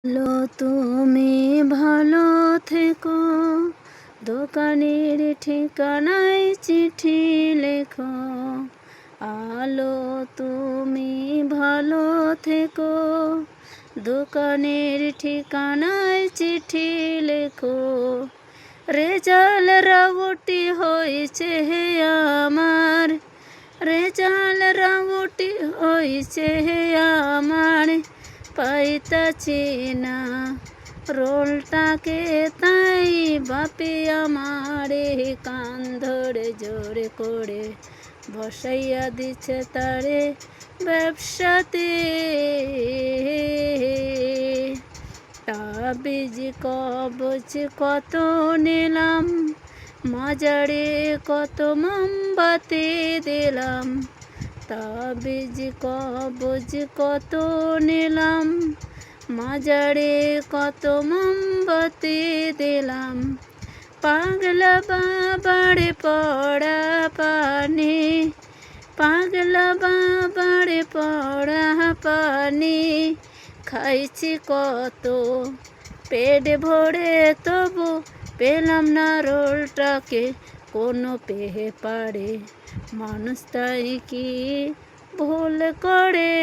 লো তুমি ভালো থেকো, দোকানের ঠিকানায় চিঠি লেখো। আলো তুমি ভালো থেকো, দোকানের ঠিকানায় চিঠি লেখো। রেজাল রাউটি হয়েছে হে আমার, রেজাল রাউটি হয়েছে হে আমার, পাইতাছি না রোলটাকে, তাই বাপে আমারে কান ধরে জোরে করে বসাইয়া দিচ্ছে তারে ব্যবসাতে। তাবিজ কবজ কত নিলাম, মাজারে কত মোমবাতি দিলাম। তাবিজ কবজ কত নিলাম, মাজারে কত মোমবাতি দিলাম। পাগলা বাবার পড়া পানি, পাগলা বাবার পড়া পানি, খাইছি কত পেট ভরে তবু পেলাম না রোলটাকে কোনো পেহে পারে। মানুষ তাই কি ভুল করে।